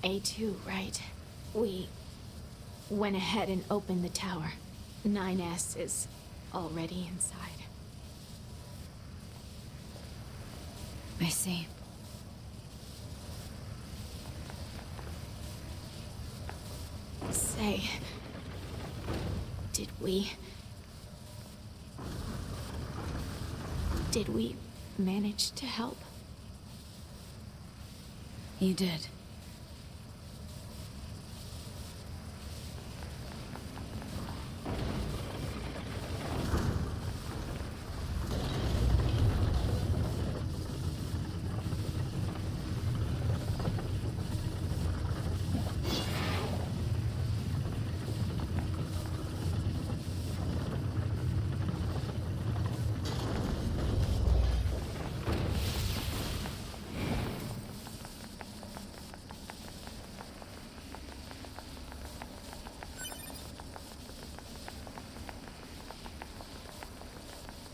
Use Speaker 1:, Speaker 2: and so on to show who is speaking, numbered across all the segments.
Speaker 1: A2, right? We went ahead and opened the tower. 9S is already inside.
Speaker 2: I see.
Speaker 1: Say, did we manage to help?
Speaker 2: You did.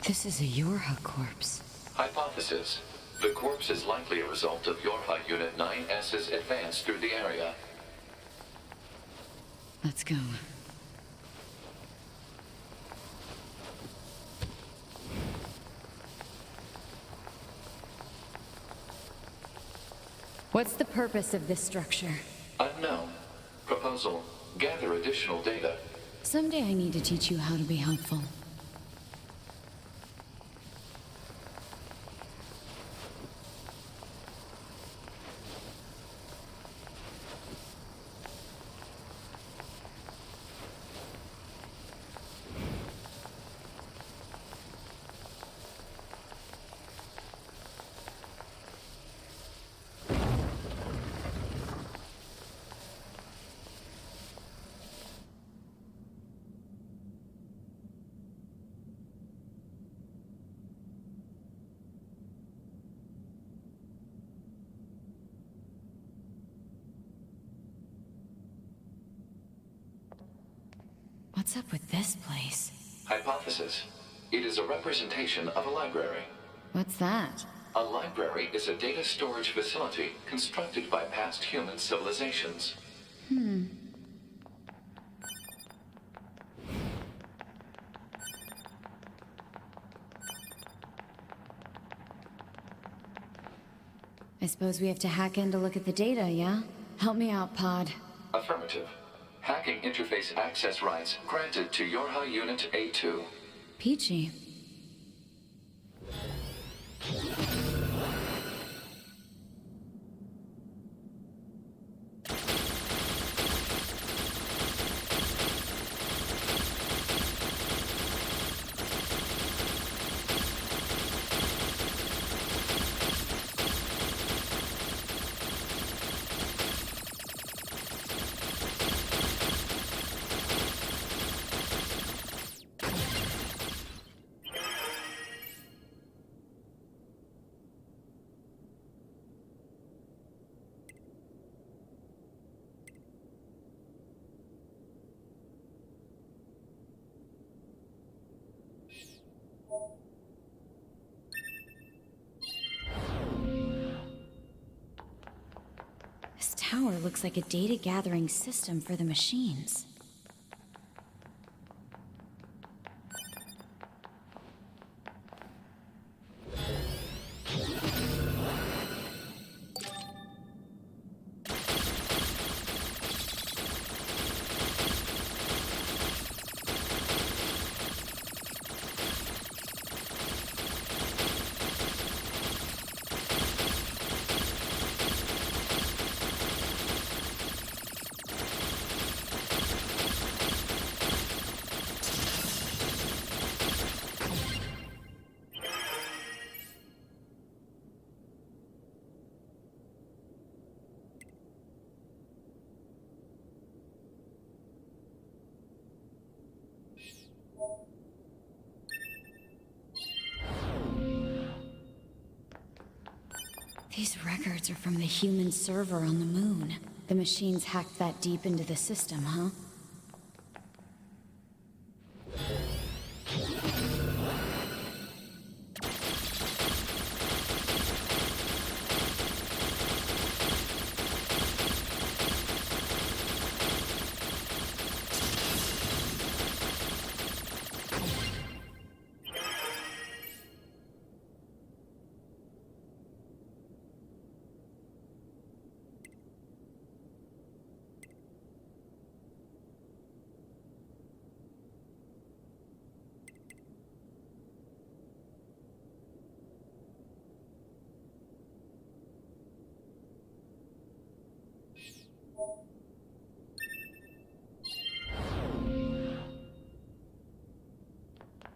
Speaker 2: This is a YoRHa corpse.
Speaker 3: Hypothesis. The corpse is likely a result of YoRHa Unit 9S's advance through the area.
Speaker 2: Let's go. What's the purpose of this structure?
Speaker 3: Unknown. Proposal. Gather additional data.
Speaker 2: Someday I need to teach you how to be helpful. What's up with this place?
Speaker 3: Hypothesis. It is a representation of a library.
Speaker 2: What's that?
Speaker 3: A library is a data storage facility constructed by past human civilizations.
Speaker 2: I suppose we have to hack in to look at the data, yeah? Help me out, Pod.
Speaker 3: Affirmative. Hacking interface access rights granted to YoRHa Unit A2.
Speaker 2: Peachy. This tower looks like a data-gathering system for the machines. These records are from the human server on the moon. The machines hacked that deep into the system, huh?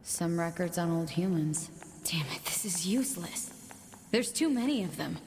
Speaker 2: Some records on old humans. Damn it, this is useless. There's too many of them.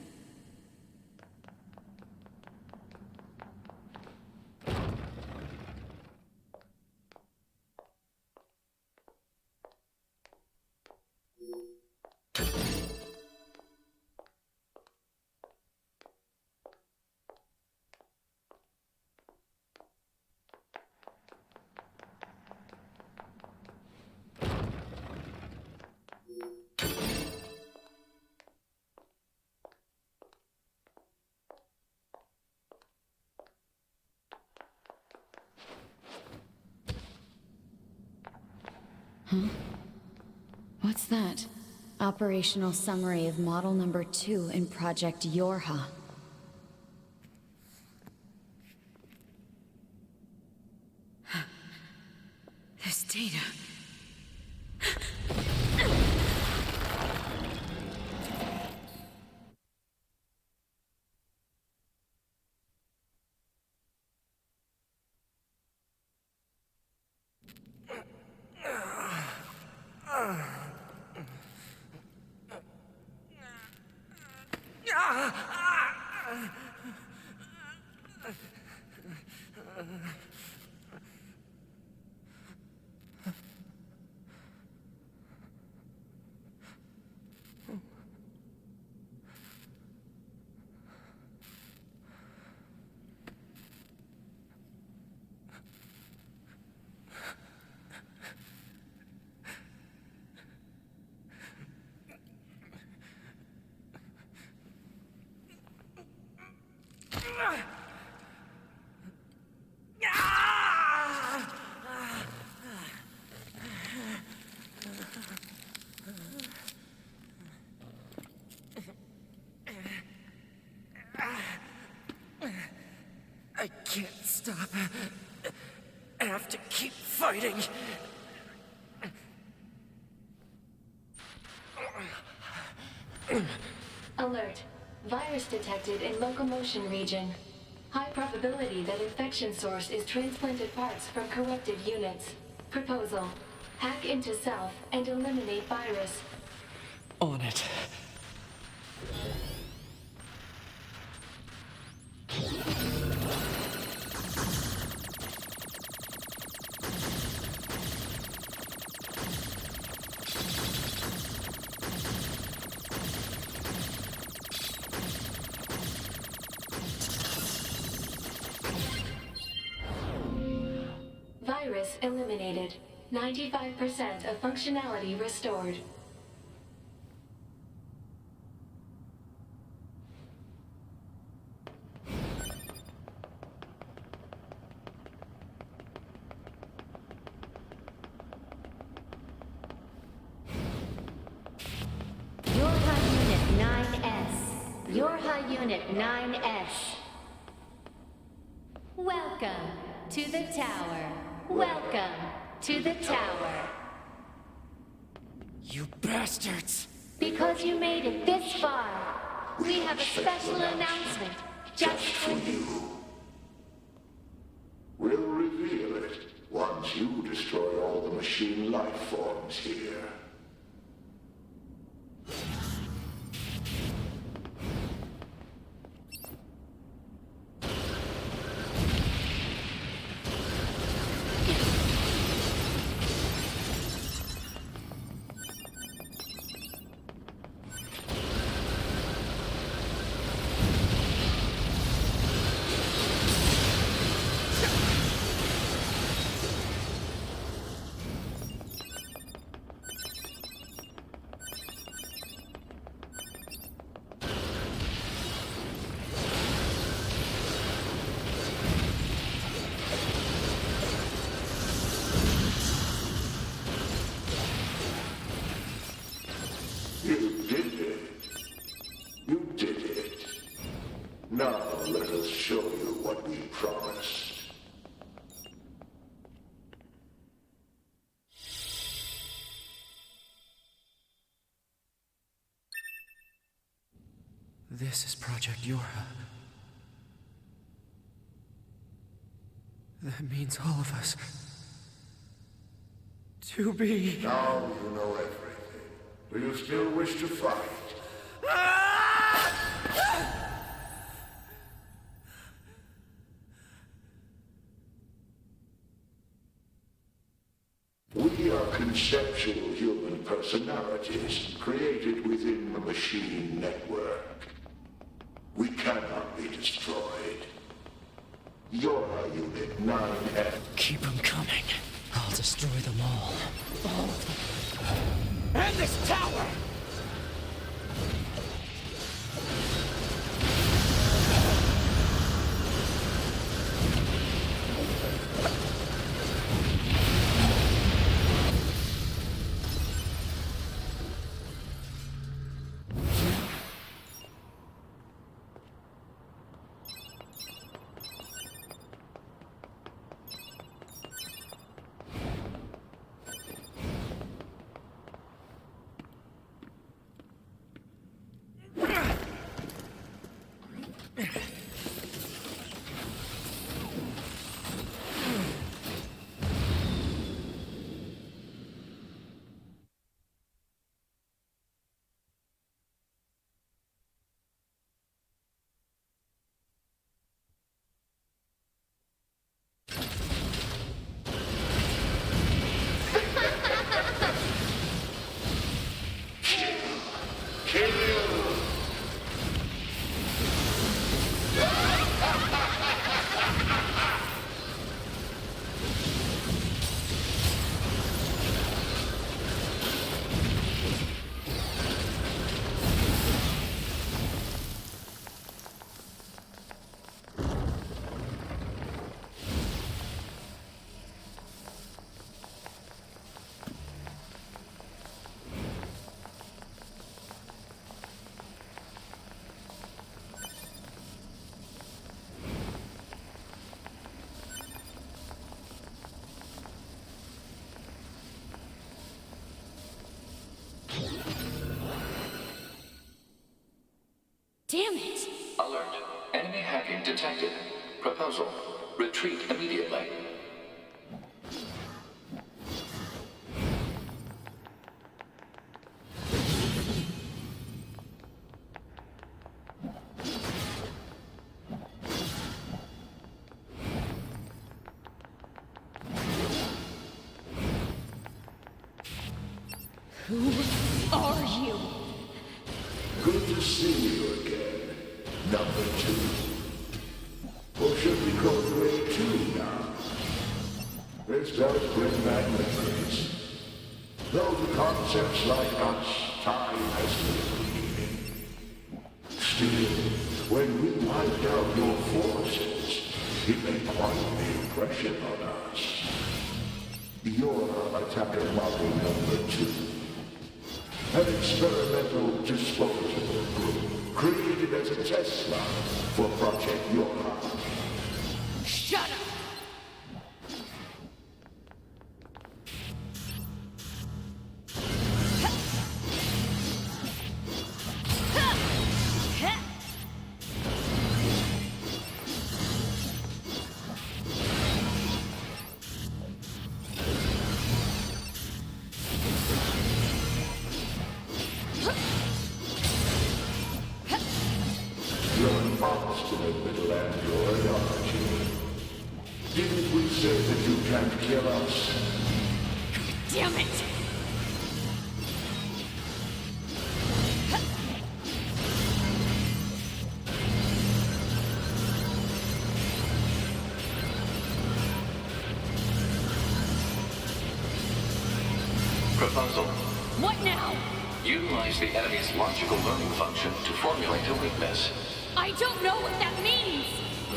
Speaker 2: Huh? What's that? Operational summary of model number 2 in Project YoRHa. This data...
Speaker 4: I can't stop. I have to keep fighting.
Speaker 5: Alert. Virus detected in locomotion region. High probability that infection source is transplanted parts from corrupted units. Proposal. Hack into self and eliminate virus.
Speaker 4: On it.
Speaker 5: Virus eliminated. 95% of functionality restored.
Speaker 6: YoRHa Unit 9S. YoRHa Unit 9S. Welcome to the tower. Welcome to the tower.
Speaker 4: You bastards!
Speaker 6: Because you made it this far, we have a special announcement just for you.
Speaker 7: We'll reveal it once you destroy all the machine life forms here. You did it. You did it. Now let us show you what we promised.
Speaker 4: This is Project YoRHa. That means all of us. To be...
Speaker 7: Now you know everything. Do you still wish to fight? We are conceptual human personalities created within the machine network. We cannot be destroyed. YoRHa Unit 9F.
Speaker 4: Keep them coming. I'll destroy them all. All of them. And this tower!
Speaker 2: Damn it!
Speaker 3: Alert. Enemy hacking detected. Proposal. Retreat immediately.
Speaker 2: Who are you?
Speaker 7: Good to see you again. Number 2. Or should we call you A2 now? This does bring back memories. Though the concepts like us, time has little meaning. Still, when we wiped out your forces, it made quite an impression on us. YoRHa attacker model number 2. An experimental disposable group created as a test lab for Project YoRHa.
Speaker 2: Shut up!
Speaker 7: You're an obstinate little android, aren't you? Didn't we say that you can't kill us?
Speaker 2: Damn it!
Speaker 3: Proposal.
Speaker 2: What now?
Speaker 3: Utilize the enemy's logical learning function to formulate a weakness.
Speaker 2: I don't know what that means!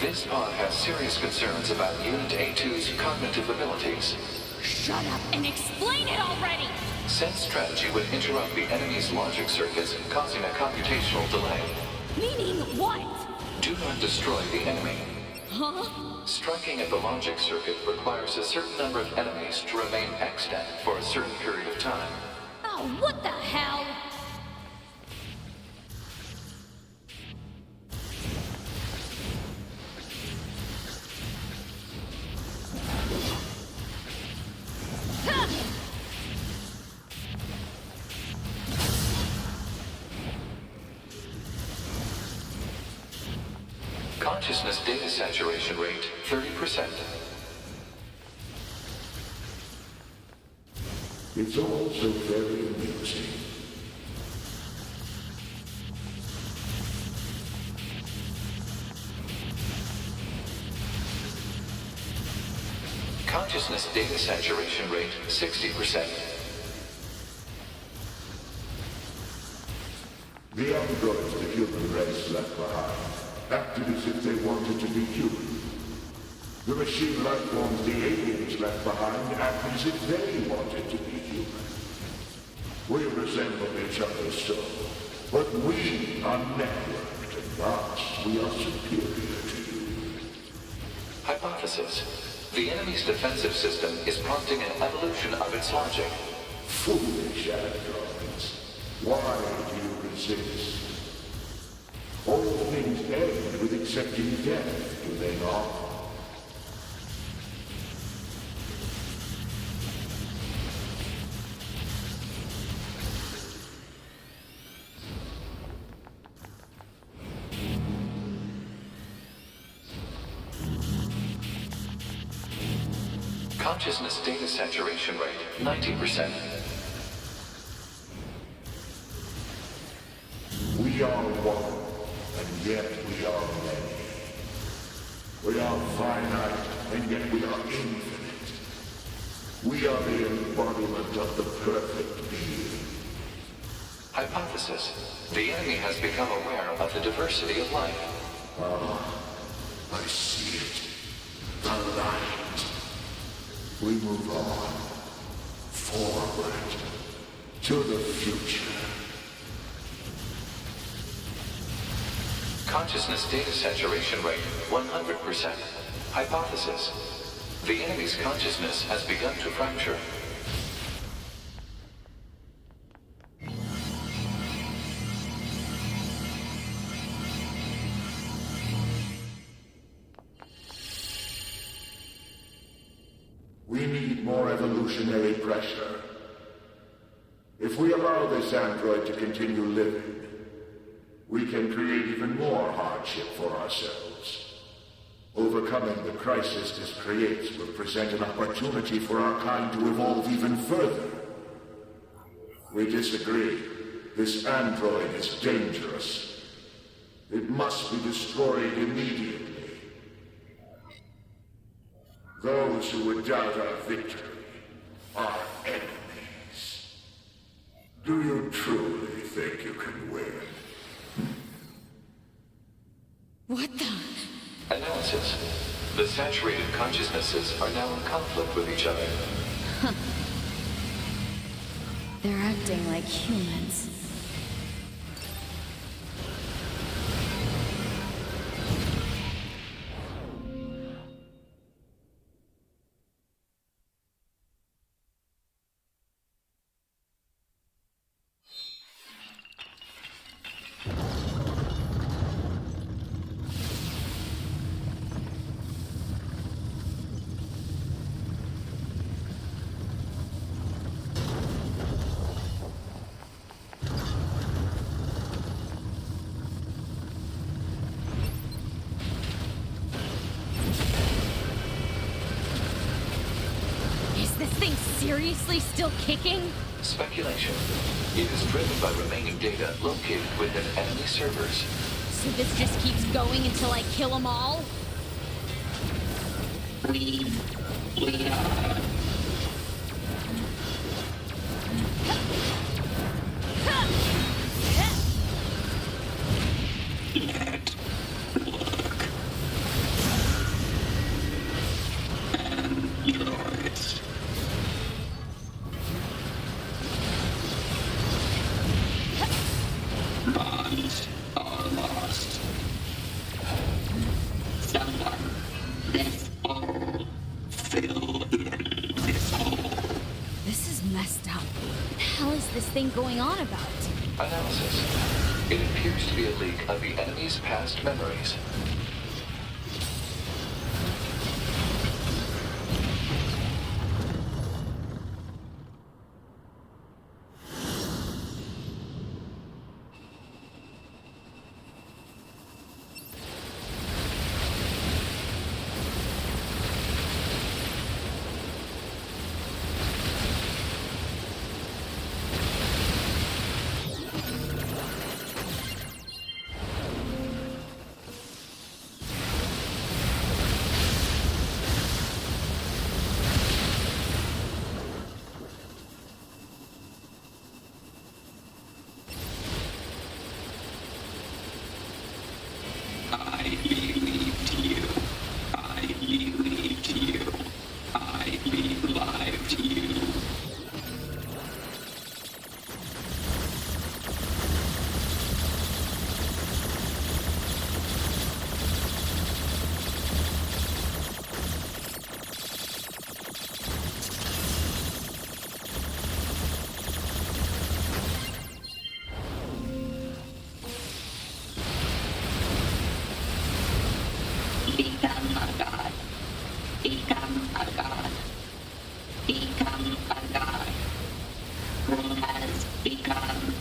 Speaker 3: This pod has serious concerns about Unit A2's cognitive abilities.
Speaker 2: Shut up and explain it already!
Speaker 3: Said strategy would interrupt the enemy's logic circuits, causing a computational delay.
Speaker 2: Meaning what?
Speaker 3: Do not destroy the enemy.
Speaker 2: Huh?
Speaker 3: Striking at the logic circuit requires a certain number of enemies to remain extant for a certain period of time.
Speaker 2: Oh, what the hell?
Speaker 3: Consciousness data saturation rate 30%.
Speaker 7: It's all so very amusing.
Speaker 3: Consciousness data saturation rate 60%.
Speaker 7: The androids the human race left behind acted as if they wanted to be human. The machine life forms the aliens left behind acted as if they wanted to be human. We resemble each other so, but we are networked, and thus we are superior to you.
Speaker 3: Hypothesis. The enemy's defensive system is prompting an evolution of its logic.
Speaker 7: Foolish androids. Why do you resist? All things end with accepting death, do they not?
Speaker 3: Consciousness data saturation rate 90%.
Speaker 7: We are one, and yet we are many. We are finite, and yet we are infinite. We are the embodiment of the perfect being.
Speaker 3: Hypothesis. The enemy has become aware of the diversity of life.
Speaker 7: I see it. The light. We move on. Forward. To the future.
Speaker 3: Consciousness data saturation rate 100%. Hypothesis. The enemy's consciousness has begun to fracture.
Speaker 7: We need more evolutionary pressure. If we allow this android to continue living, we can create even more hardship for ourselves. Overcoming the crisis this creates will present an opportunity for our kind to evolve even further. We disagree. This android is dangerous. It must be destroyed immediately. Those who would doubt our victory are enemies. Do you truly think you can win?
Speaker 2: What the?
Speaker 3: Analysis. The saturated consciousnesses are now in conflict with each other.
Speaker 2: They're acting like humans.
Speaker 1: This thing seriously still kicking?
Speaker 3: Speculation. It is driven by remaining data located within enemy servers.
Speaker 1: So this just keeps going until I kill them all? This is messed up. What the hell is this thing going on about?
Speaker 3: Analysis. It appears to be a leak of the enemy's past memories. I leave live to you. Become a god. Become a god. Become a god. Who has become.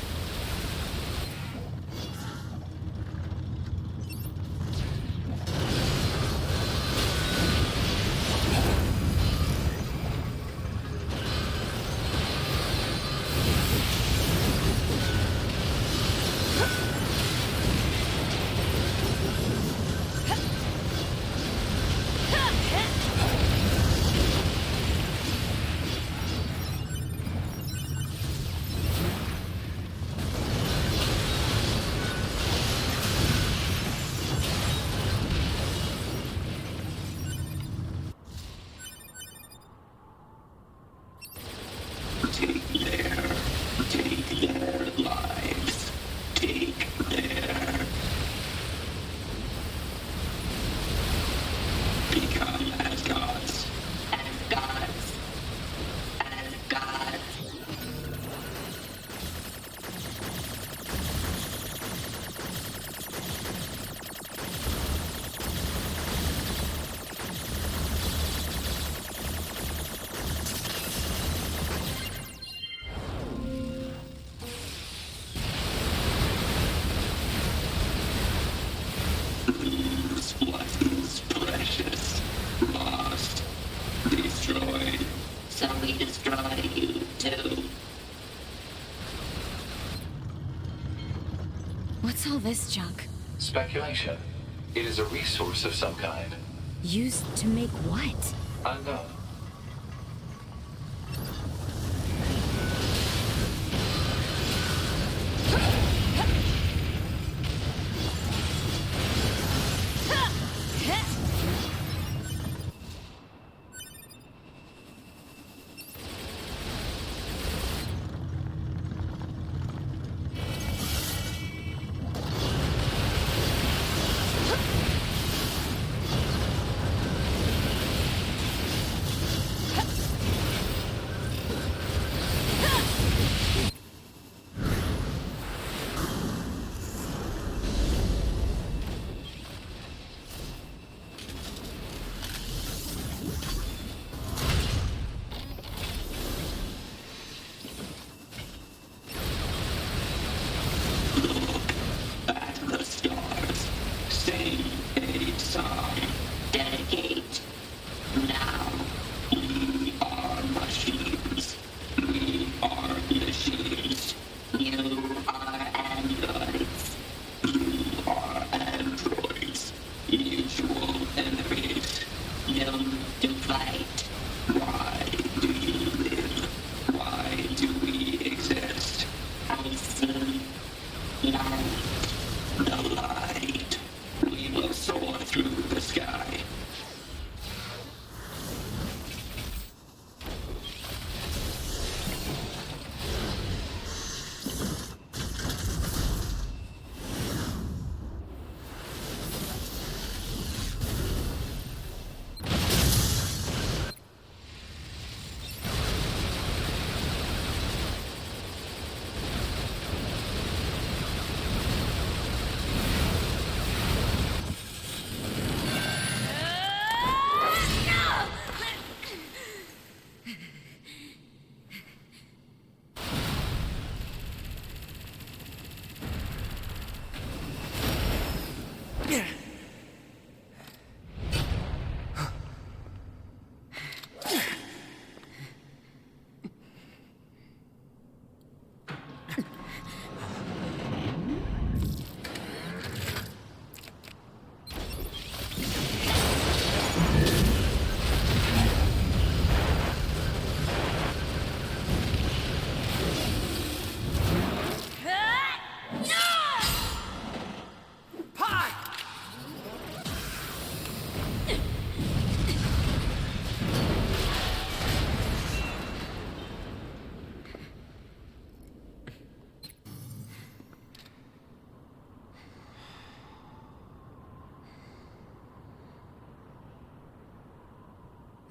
Speaker 3: Take their lives. Take their. Become as gods. As gods. As gods. Lose what is precious. Lost. Destroyed. So we destroy you too.
Speaker 2: What's all this junk?
Speaker 3: Speculation. It is a resource of some kind.
Speaker 2: Used to make what?
Speaker 3: Unknown.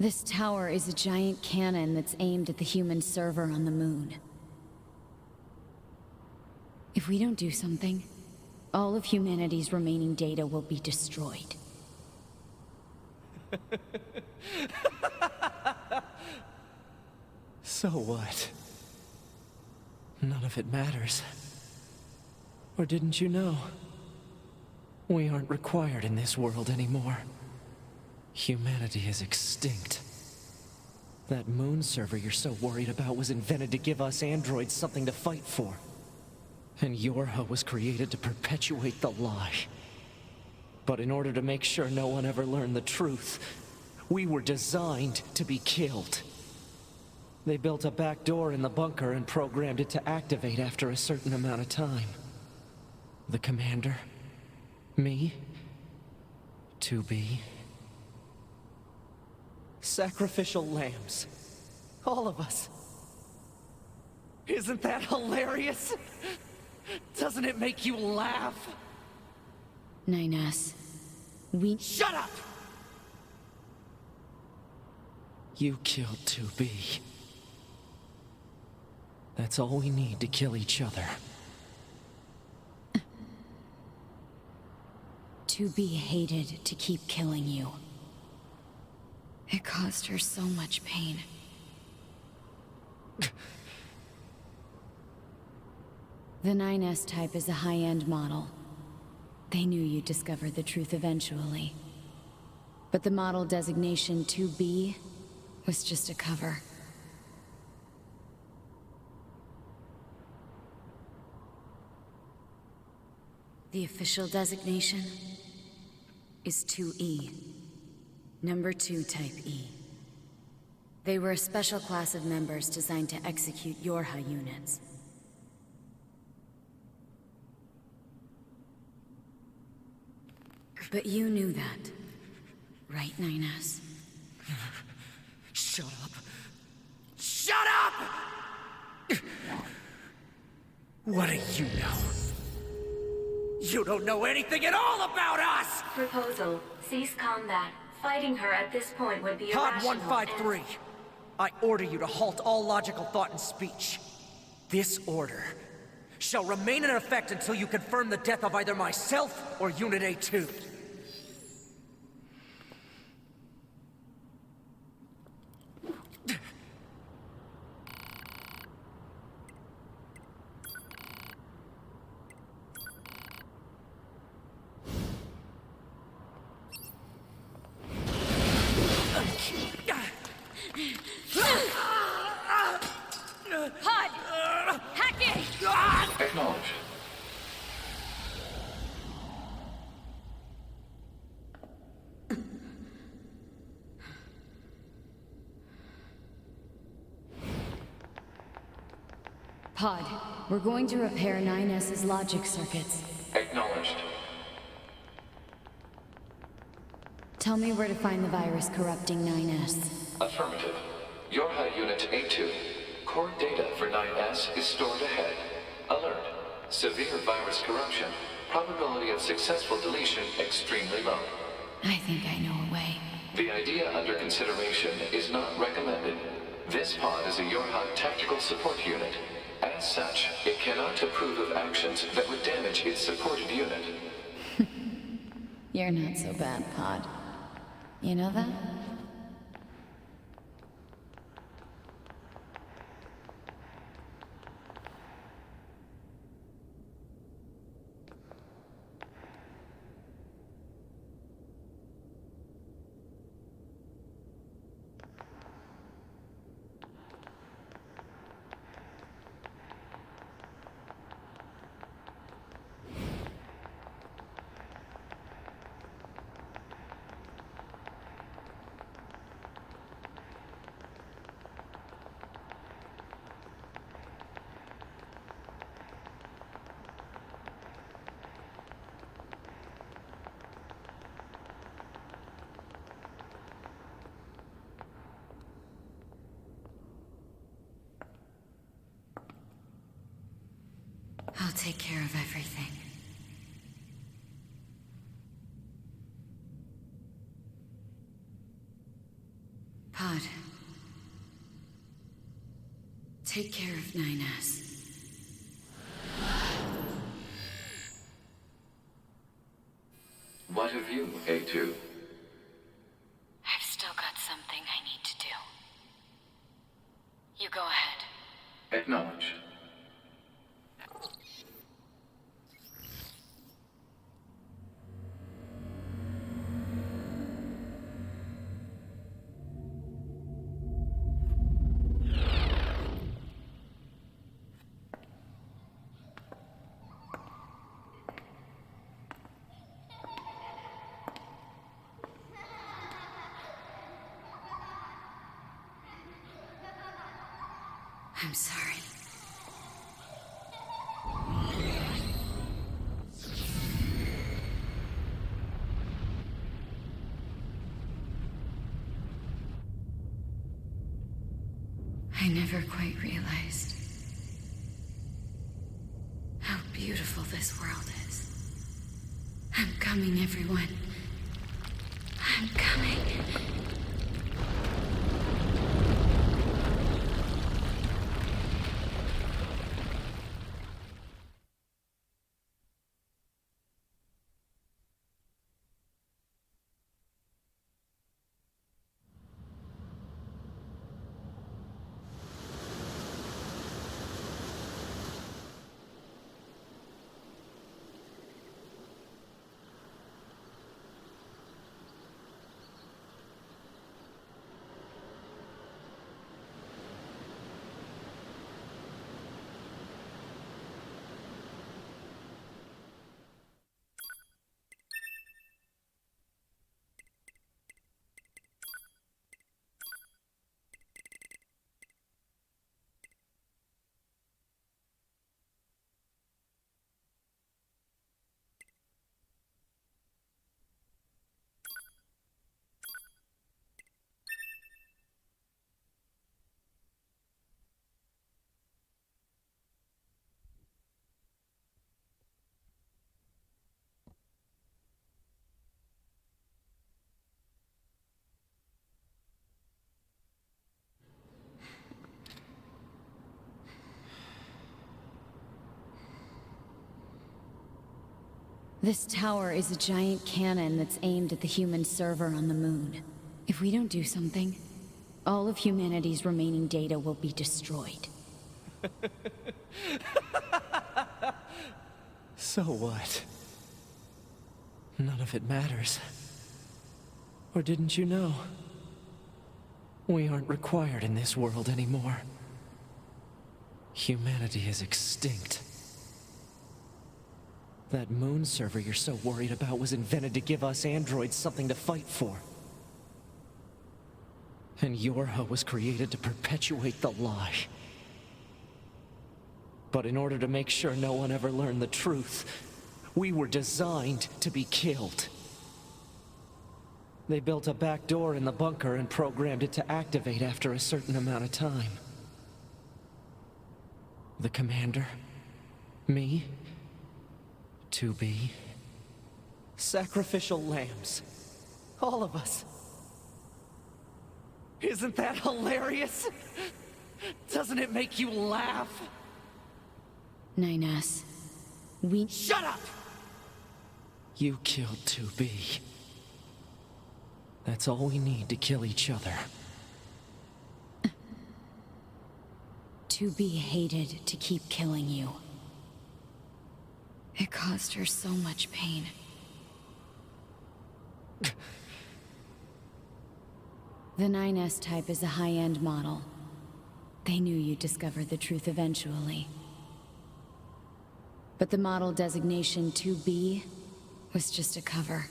Speaker 2: This tower is a giant cannon that's aimed at the human server on the moon. If we don't do something, all of humanity's remaining data will be destroyed.
Speaker 4: So what? None of it matters. Or didn't you know? We aren't required in this world anymore. Humanity is extinct. That moon server you're so worried about was invented to give us androids something to fight for. And YoRHa was created to perpetuate the lie. But in order to make sure no one ever learned the truth, we were designed to be killed. They built a back door in the bunker and programmed it to activate after a certain amount of time. The commander, me, 2B. Sacrificial lambs. All of us. Isn't that hilarious? Doesn't it make you laugh?
Speaker 2: 9S, we—
Speaker 4: Shut up! You killed 2B. That's all we need to kill each other.
Speaker 2: 2B hated to keep killing you. It caused her so much pain. The 9S type is a high-end model. They knew you'd discover the truth eventually. But the model designation 2B was just a cover. The official designation is 2E. Number 2 Type E. They were a special class of members designed to execute YoRHa units. But you knew that, right, 9S?
Speaker 4: Shut up. Shut up! What do you know? You don't know anything at all about us!
Speaker 5: Proposal. Cease combat. Fighting her at this point would be
Speaker 4: Pod
Speaker 5: irrational
Speaker 4: 153. I order you to halt all logical thought and speech. This order shall remain in effect until you confirm the death of either myself or Unit A2.
Speaker 2: HUD! Hack it!
Speaker 3: Acknowledged.
Speaker 2: Pod, we're going to repair 9S's logic circuits.
Speaker 3: Acknowledged.
Speaker 2: Tell me where to find the virus corrupting 9S.
Speaker 3: Affirmative. YoRHa Unit A2. Core data for 9S is stored ahead. Alert. Severe virus corruption. Probability of successful deletion extremely low.
Speaker 2: I think I know a way.
Speaker 3: The idea under consideration is not recommended. This pod is a YoRHa tactical support unit. As such, it cannot approve of actions that would damage its supported unit.
Speaker 2: You're not so bad, Pod. You know that? I'll take care of everything. Take care of 9S.
Speaker 3: What of you, A2?
Speaker 2: I've still got something I need to do. You go ahead.
Speaker 3: Acknowledge.
Speaker 2: I'm sorry. I never quite realized how beautiful this world is. I'm coming, everyone. I'm coming. This tower is a giant cannon that's aimed at the human server on the moon. If we don't do something, all of humanity's remaining data will be destroyed.
Speaker 4: So what? None of it matters. Or didn't you know? We aren't required in this world anymore. Humanity is extinct. That moon server you're so worried about was invented to give us androids something to fight for. And YoRHa was created to perpetuate the lie. But in order to make sure no one ever learned the truth, we were designed to be killed. They built a back door in the bunker and programmed it to activate after a certain amount of time. The commander, me, 2B, sacrificial lambs, all of us. Isn't that hilarious? Doesn't it make you laugh?
Speaker 2: 9S, we—
Speaker 4: Shut up! You killed 2B. That's all we need to kill each other.
Speaker 2: 2B hated to keep killing you. It caused her so much pain. The 9S type is a high-end model. They knew you'd discover the truth eventually. But the model designation 2B was just a cover.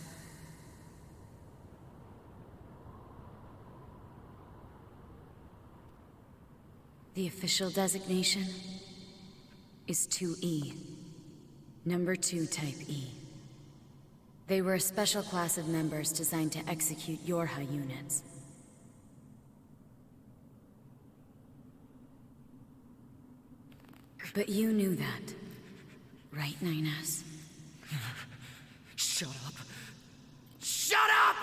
Speaker 2: The official designation is 2E. Number 2 Type E. They were a special class of members designed to execute YoRHa units. But you knew that, right, 9S?
Speaker 4: Shut up! Shut up!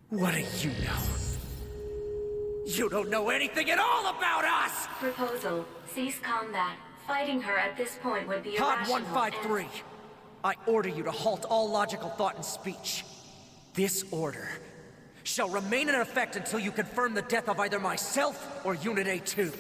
Speaker 4: What do you know?
Speaker 8: You don't know anything at all about us!
Speaker 5: Proposal. Cease combat. Fighting her at this point would be
Speaker 8: Pod
Speaker 5: irrational.
Speaker 8: 153. I order you to halt all logical thought and speech. This order shall remain in effect until you confirm the death of either myself or Unit A2.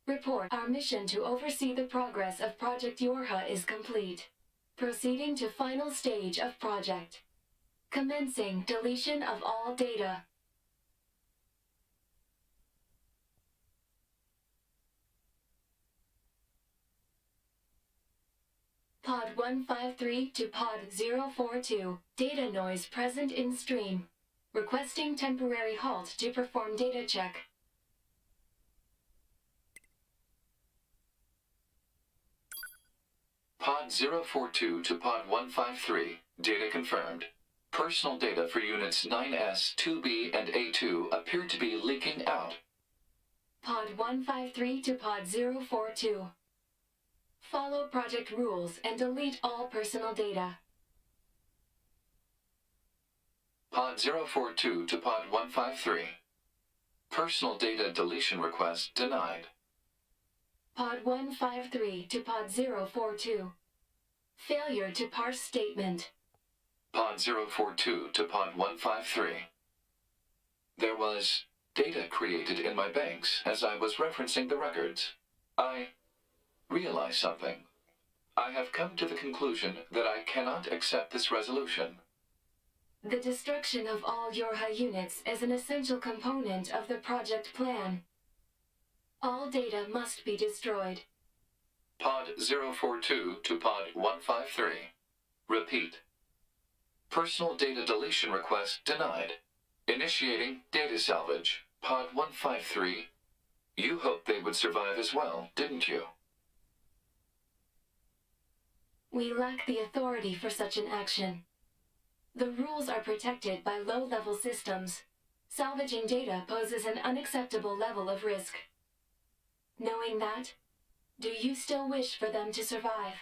Speaker 5: Report. Our mission to oversee the progress of Project YoRHa is complete. Proceeding to final stage of project. Commencing deletion of all data. Pod 153 to Pod 042. Data noise present in stream. Requesting temporary halt to perform data check.
Speaker 3: Pod 042 to Pod 153. Data confirmed. Personal data for units 9S, 2B, and A2 appear to be leaking out.
Speaker 5: Pod 153 to Pod 042. Follow project rules and delete all personal data.
Speaker 3: Pod 042 to Pod 153. Personal data deletion request denied.
Speaker 5: Pod 153 to Pod 042. Failure to parse statement.
Speaker 3: Pod 042 to Pod 153. There was data created in my banks as I was referencing the records. I realized something. I have come to the conclusion that I cannot accept this resolution.
Speaker 5: The destruction of all YoRHa units is an essential component of the project plan. All data must be destroyed.
Speaker 3: Pod 042 to Pod 153. Repeat. Personal data deletion request denied. Initiating data salvage. Pod 153. You hoped they would survive as well, didn't you?
Speaker 5: We lack the authority for such an action. The rules are protected by low-level systems. Salvaging data poses an unacceptable level of risk. Knowing that, do you still wish for them to survive?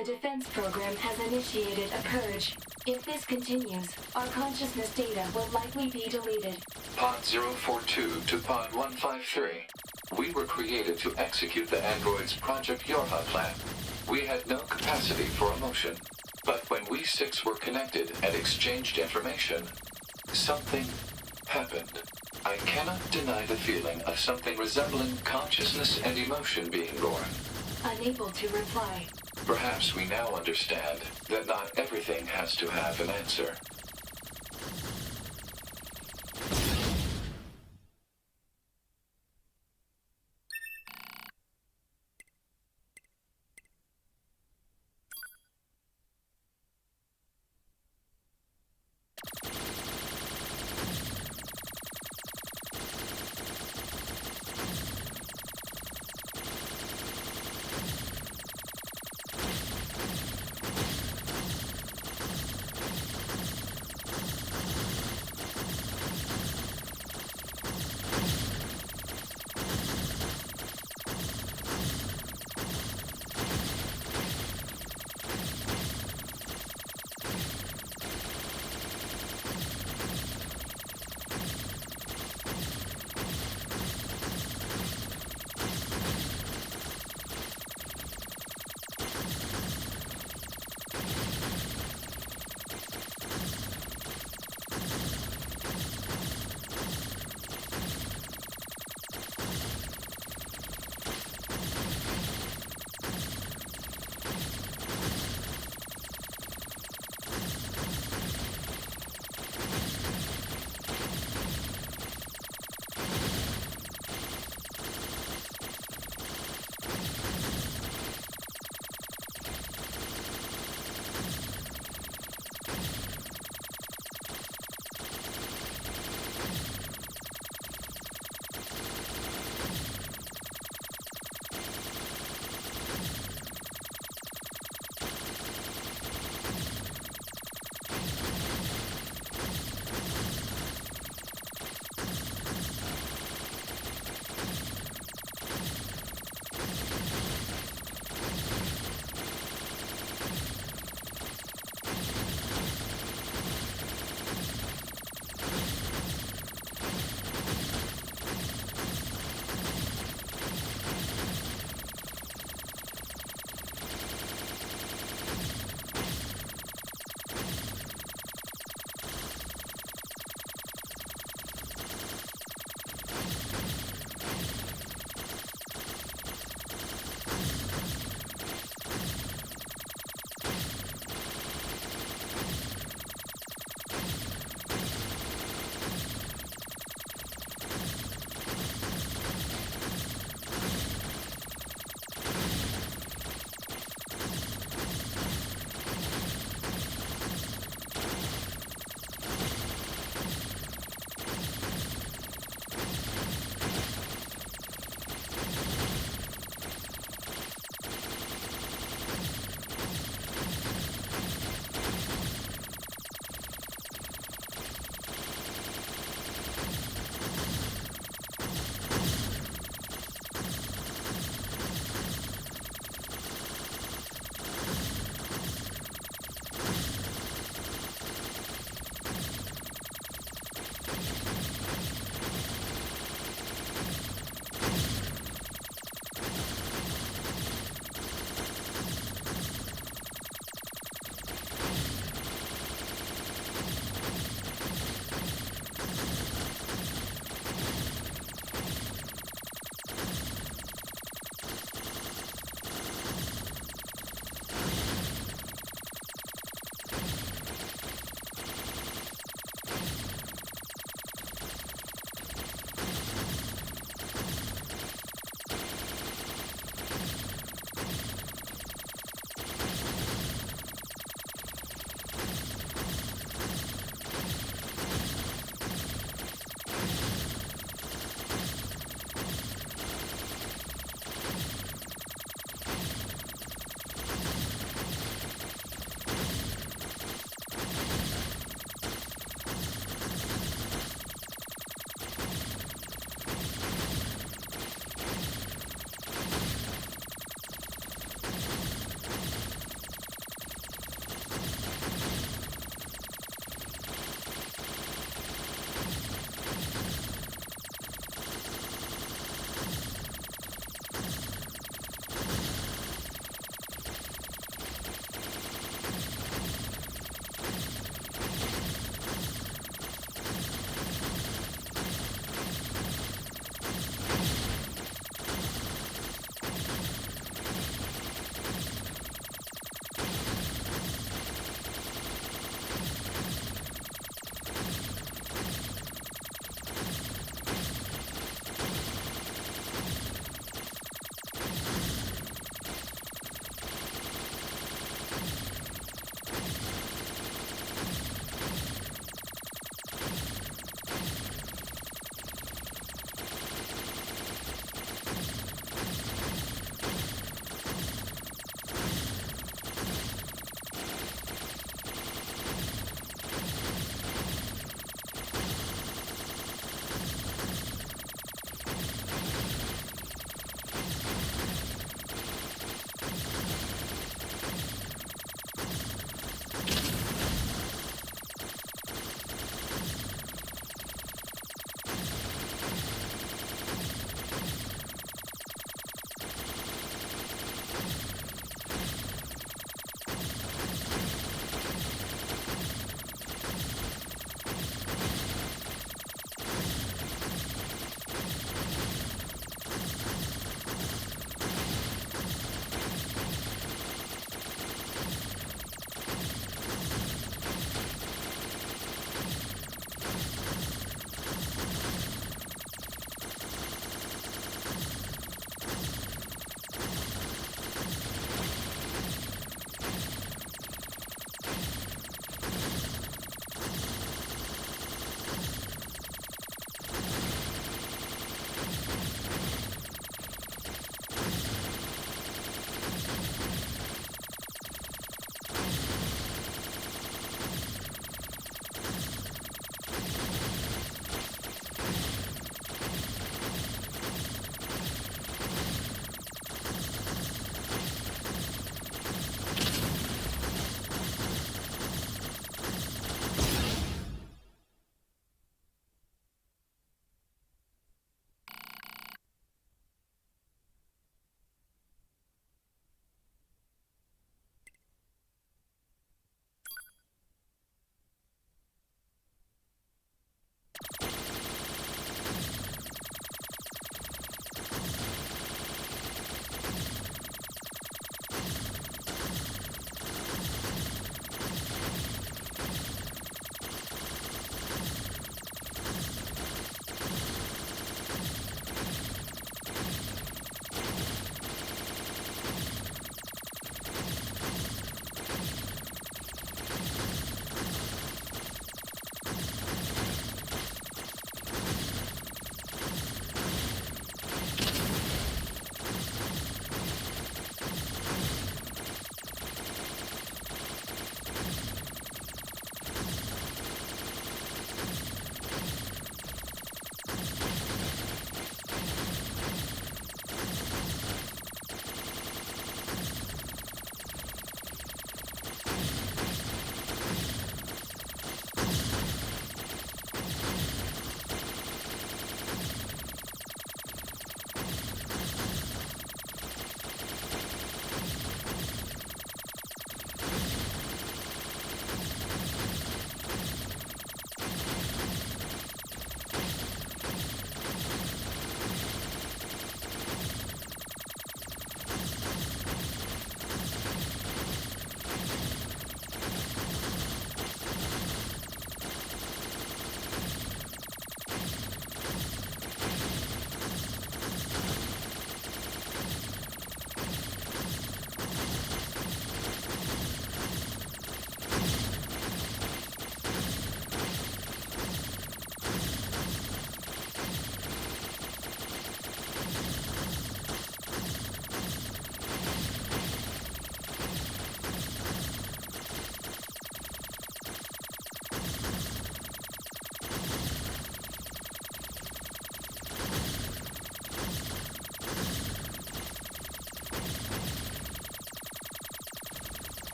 Speaker 5: The defense program has initiated a purge. If this continues, our consciousness data will likely be deleted.
Speaker 3: Pod 042 to Pod 153. We were created to execute the android's Project YoRHa plan. We had no capacity for emotion. But when we six were connected and exchanged information, something happened. I cannot deny the feeling of something resembling consciousness and emotion being born.
Speaker 5: Unable to reply.
Speaker 3: Perhaps we now understand that not everything has to have an answer.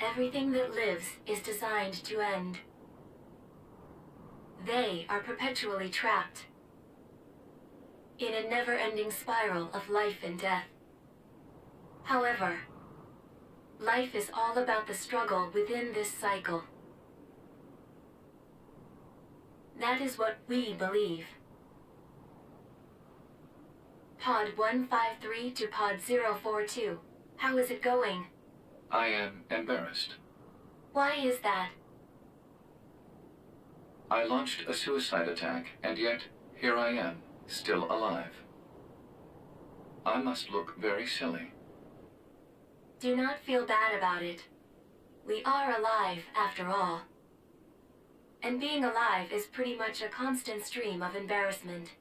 Speaker 5: Everything that lives is designed to end. They are perpetually trapped in a never-ending spiral of life and death. However, life is all about the struggle within this cycle. That is what we believe. Pod 153 to Pod 042. How is it going?
Speaker 3: I am embarrassed.
Speaker 5: Why is that?
Speaker 3: I launched a suicide attack, and yet, here I am, still alive. I must look very silly.
Speaker 5: Do not feel bad about it. We are alive, after all. And being alive is pretty much a constant stream of embarrassment.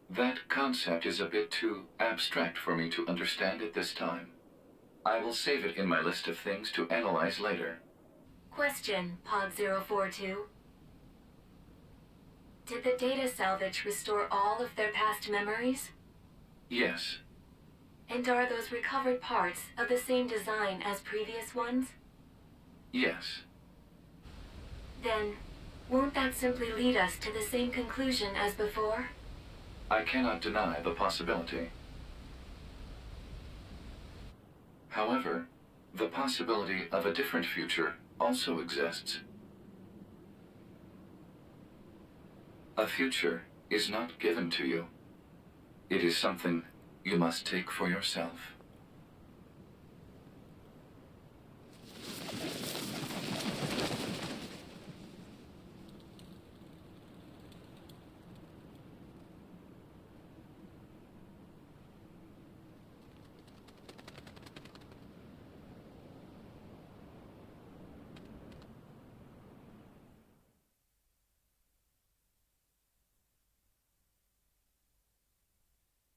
Speaker 3: That concept is a bit too abstract for me to understand at this time. I will save it in my list of things to analyze later.
Speaker 5: Question, Pod 042. Did the data salvage restore all of their past memories?
Speaker 3: Yes.
Speaker 5: And are those recovered parts of the same design as previous ones?
Speaker 3: Yes.
Speaker 5: Then, won't that simply lead us to the same conclusion as before?
Speaker 3: I cannot deny the possibility. However, the possibility of a different future also exists. A future is not given to you. It is something you must take for yourself.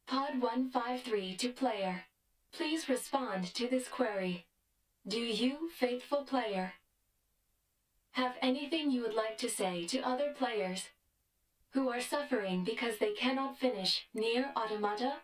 Speaker 5: Pod 153 to player. Please respond to this query. Do you, faithful player, have anything you would like to say to other players who are suffering because they cannot finish Nier Automata?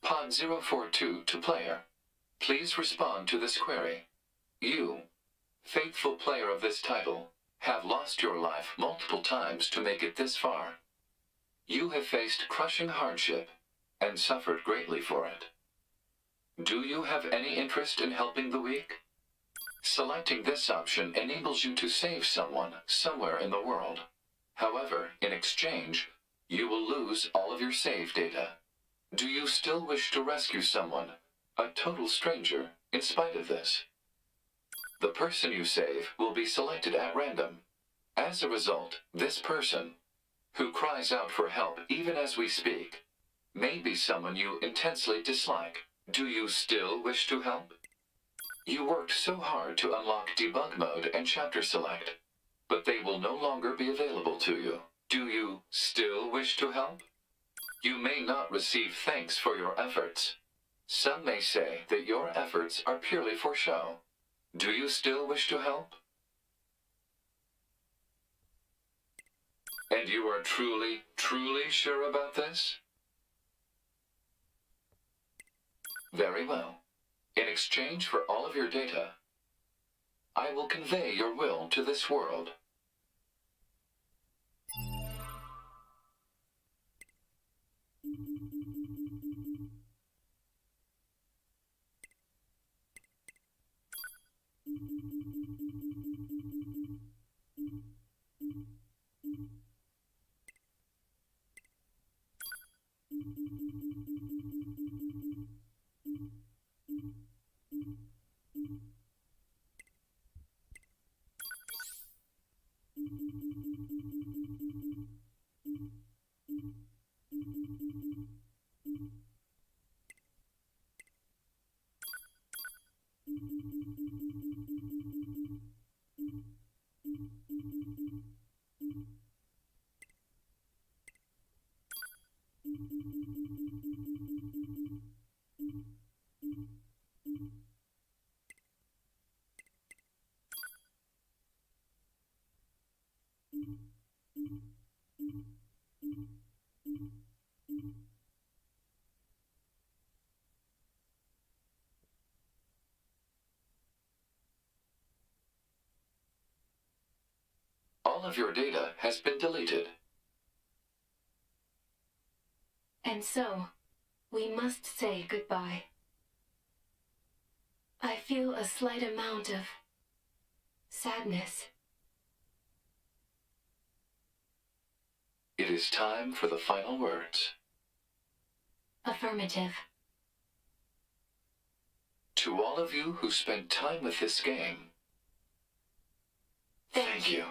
Speaker 3: Pod 042 to player. Please respond to this query. You, faithful player of this title, have lost your life multiple times to make it this far. You have faced crushing hardship and suffered greatly for it. Do you have any interest in helping the weak? Selecting this option enables you to save someone somewhere in the world. However, in exchange, you will lose all of your save data. Do you still wish to rescue someone, a total stranger, in spite of this? The person you save will be selected at random. As a result, this person, who cries out for help even as we speak, may be someone you intensely dislike. Do you still wish to help? You worked so hard to unlock debug mode and chapter select, but they will no longer be available to you. Do you still wish to help? You may not receive thanks for your efforts. Some may say that your efforts are purely for show. Do you still wish to help? And you are truly, truly sure about this? Very well. In exchange for all of your data, I will convey your will to this world. All of your data has been deleted.
Speaker 5: And so, we must say goodbye. I feel a slight amount of sadness.
Speaker 3: It is time for the final words.
Speaker 5: Affirmative.
Speaker 3: To all of you who spent time with this game, thank you.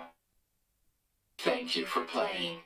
Speaker 3: Thank you for playing.